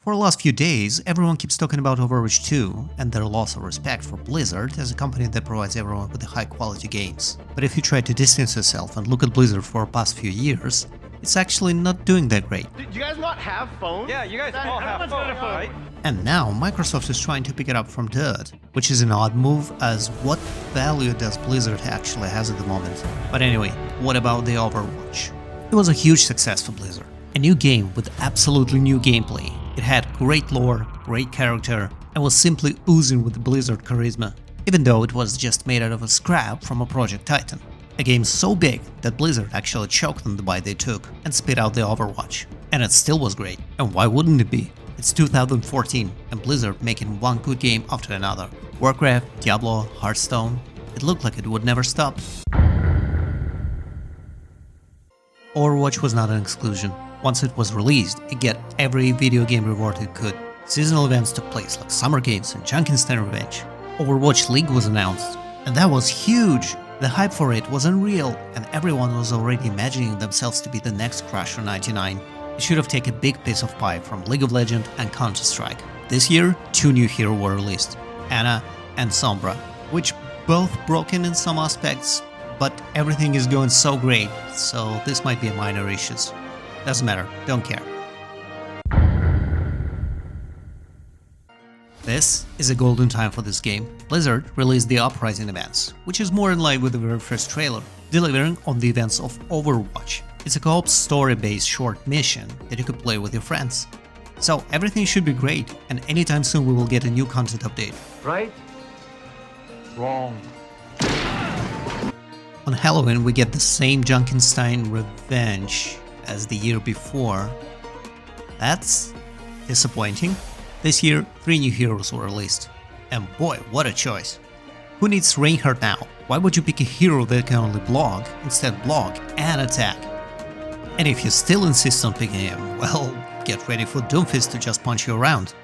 For the last few days, everyone keeps talking about Overwatch 2 and their loss of respect for Blizzard as a company that provides everyone with the high-quality games. But if you try to distance yourself and look at Blizzard for the past few years, it's actually not doing that great. Do you guys not have phones? Yeah, you guys all have phones, right? And now Microsoft is trying to pick it up from dirt, which is an odd move as what value does Blizzard actually has at the moment? But anyway, what about the Overwatch? It was a huge success for Blizzard. A new game with absolutely new gameplay. It had great lore, great character, and was simply oozing with Blizzard charisma, even though it was just made out of a scrap from a Project Titan. A game so big that Blizzard actually choked on the bite they took and spit out the Overwatch. And it still was great. And why wouldn't it be? It's 2014 and Blizzard making one good game after another. Warcraft, Diablo, Hearthstone. It looked like it would never stop. Overwatch was not an exclusion. Once it was released, it got every video game reward it could. Seasonal events took place like Summer Games and Junkenstein Revenge. Overwatch League was announced, and that was huge! The hype for it was unreal, and everyone was already imagining themselves to be the next Crusher 99. It should have taken a big piece of pie from League of Legends and Counter-Strike. This year, two new heroes were released, Ana and Sombra, which both broken in some aspects, but everything is going so great, so this might be a minor issues. Doesn't matter, don't care. This is a golden time for this game. Blizzard released the Uprising events, which is more in line with the very first trailer, delivering on the events of Overwatch. It's a co-op story-based short mission that you could play with your friends. So everything should be great, and anytime soon we will get a new content update. Right? Wrong. On Halloween we get the same Junkenstein Revenge as the year before. That's disappointing. This year, 3 new heroes were released. And boy, what a choice. Who needs Reinhardt now? Why would you pick a hero that can only block, instead block and attack? And if you still insist on picking him, well, get ready for Doomfist to just punch you around.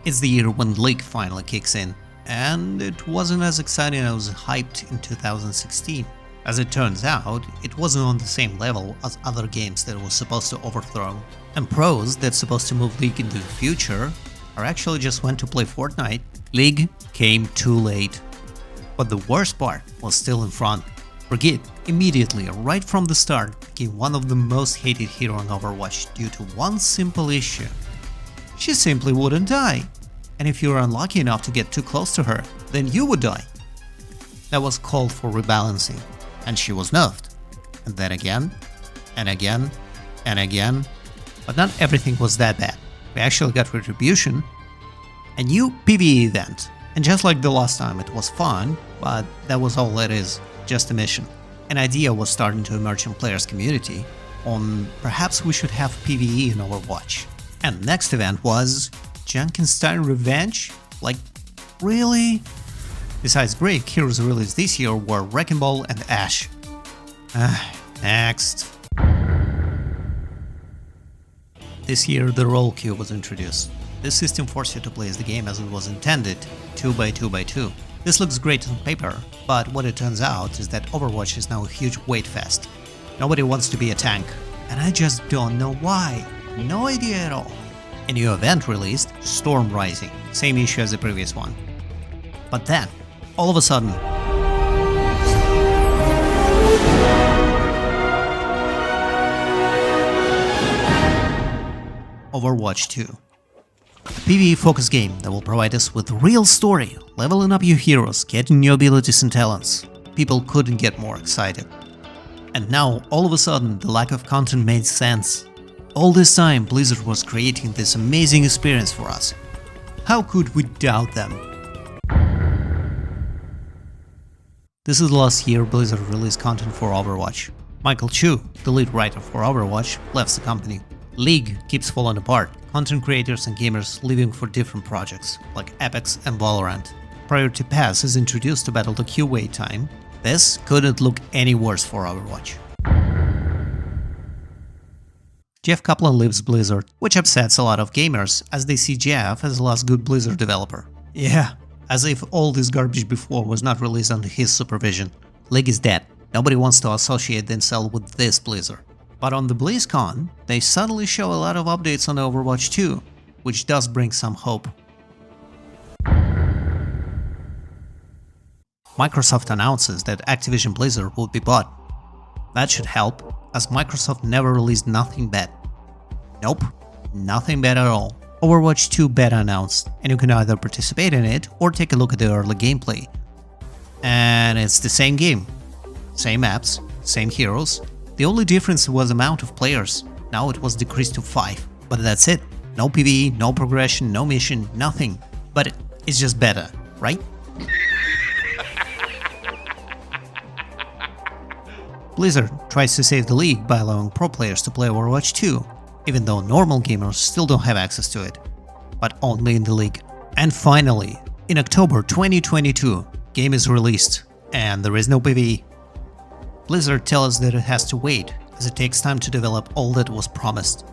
It's the year when League finally kicks in, and it wasn't as exciting as I was hyped in 2016. As it turns out, it wasn't on the same level as other games that it was supposed to overthrow. And pros that's supposed to move League into the future are actually just went to play Fortnite. League came too late. But the worst part was still in front. Brigitte immediately, right from the start, became one of the most hated heroes on Overwatch due to one simple issue. She simply wouldn't die. And if you were unlucky enough to get too close to her, then you would die. That was called for rebalancing. And she was nerfed. And then again, and again, and again. But not everything was that bad. We actually got Retribution, a new PvE event. And just like the last time, it was fun, but that was all it is, just a mission. An idea was starting to emerge in players' community on perhaps we should have PvE in Overwatch. And the next event was Junkenstein Revenge? Like, really? Besides great heroes released this year were Wrecking Ball and Ashe. Next. This year the role queue was introduced. This system forced you to play the game as it was intended, 2x2x2. This looks great on paper, but what it turns out is that Overwatch is now a huge weight fest. Nobody wants to be a tank, and I just don't know why. No idea at all. A new event released, Storm Rising, same issue as the previous one. But then, all of a sudden, Overwatch 2. A PvE-focused game that will provide us with real story, leveling up your heroes, getting new abilities and talents. People couldn't get more excited. And now, all of a sudden, the lack of content made sense. All this time, Blizzard was creating this amazing experience for us. How could we doubt them? This is the last year Blizzard released content for Overwatch. Michael Chu, the lead writer for Overwatch, left the company. League keeps falling apart, content creators and gamers leaving for different projects, like Apex and Valorant. Priority Pass is introduced to battle the queue wait time. This couldn't look any worse for Overwatch. Jeff Kaplan leaves Blizzard, which upsets a lot of gamers as they see Jeff as the last good Blizzard developer. Yeah, as if all this garbage before was not released under his supervision. League is dead. Nobody wants to associate themselves with this Blizzard. But on the BlizzCon, they suddenly show a lot of updates on Overwatch 2, which does bring some hope. Microsoft announces that Activision Blizzard will be bought. That should help, as Microsoft never released nothing bad. Nope, nothing bad at all. Overwatch 2 beta announced, and you can either participate in it or take a look at the early gameplay. And it's the same game. Same maps, same heroes. The only difference was the amount of players. Now it was decreased to 5. But that's it. No PvE, no progression, no mission, nothing. But it's just better, right? Blizzard tries to save the league by allowing pro players to play Overwatch 2, even though normal gamers still don't have access to it, but only in the league. And finally, in October 2022, game is released, and there is no PvE. Blizzard tells us that it has to wait, as it takes time to develop all that was promised.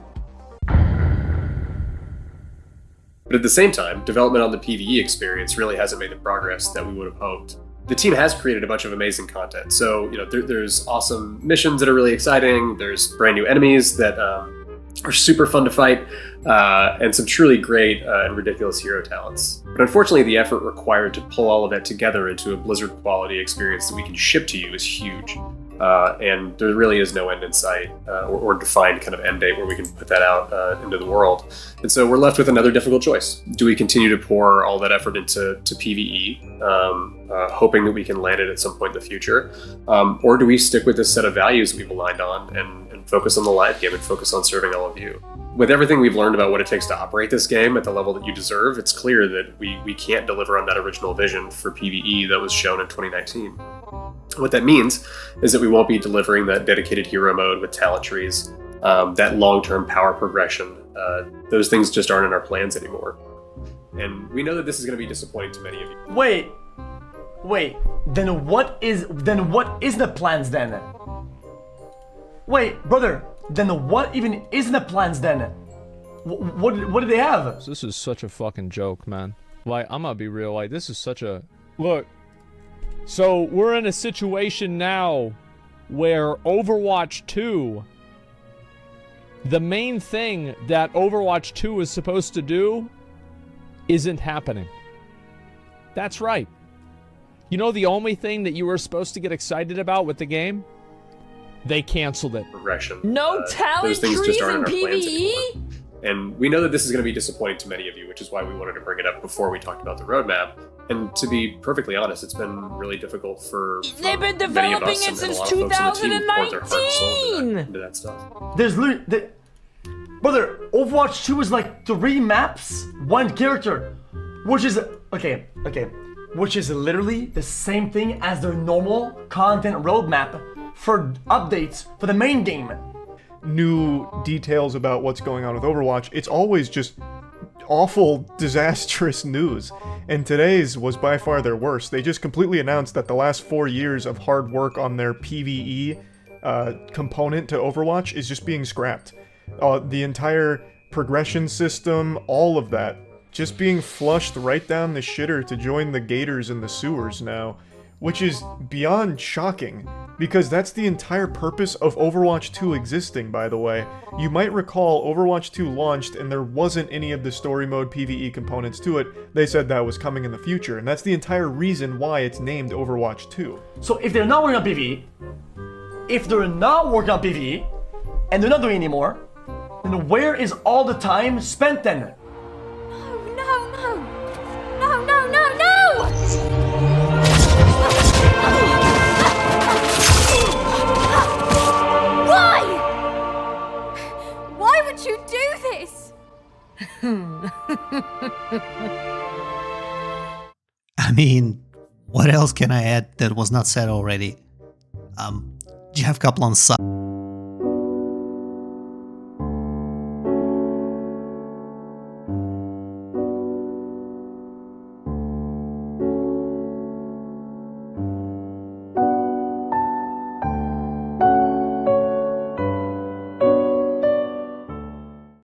But at the same time, development on the PvE experience really hasn't made the progress that we would have hoped. The team has created a bunch of amazing content, so there's awesome missions that are really exciting, there's brand new enemies that are super fun to fight, and some truly great and ridiculous hero talents. But unfortunately, the effort required to pull all of that together into a Blizzard quality experience that we can ship to you is huge. And there really is no end in sight or defined kind of end date where we can put that out into the world. And so we're left with another difficult choice. Do we continue to pour all that effort into PvE, hoping that we can land it at some point in the future? Or do we stick with this set of values that we've aligned on and focus on the live game and focus on serving all of you? With everything we've learned about what it takes to operate this game at the level that you deserve, it's clear that we can't deliver on that original vision for PvE that was shown in 2019. What that means is that we won't be delivering that dedicated hero mode with talent trees, that long-term power progression. Those things just aren't in our plans anymore. And we know that this is going to be disappointing to many of you. Wait, then what is the plans then? Wait, brother, then what even is the plans then? What do they have? This is such a fucking joke, man. Like, I'm gonna be real, like, this is such a... Look, so we're in a situation now where Overwatch 2, the main thing that Overwatch 2 is supposed to do isn't happening. That's right. You know the only thing that you were supposed to get excited about with the game? They canceled it. Progression. No talent trees in PvE? And we know that this is going to be disappointing to many of you, which is why we wanted to bring it up before we talked about the roadmap. And to be perfectly honest, it's been really difficult for They've been many of developing us it and since a lot of folks on the team to pour their heart and soul 2019! into that stuff. There's literally... Brother, Overwatch 2 is like 3 maps, 1 character, which is... Okay, which is literally the same thing as their normal content roadmap for updates for the main game. New details about what's going on with Overwatch, it's always just awful, disastrous news. And today's was by far their worst. They just completely announced that the last 4 years of hard work on their PvE component to Overwatch is just being scrapped. The entire progression system, all of that, just being flushed right down the shitter to join the gators in the sewers now. Which is beyond shocking, because that's the entire purpose of Overwatch 2 existing, by the way. You might recall Overwatch 2 launched and there wasn't any of the story mode PvE components to it. They said that was coming in the future, and that's the entire reason why it's named Overwatch 2. So if they're not working on PvE, and they're not doing it anymore, then where is all the time spent then? Why would you do this? I mean, what else can I add that was not said already? Jeff Kaplan sucks.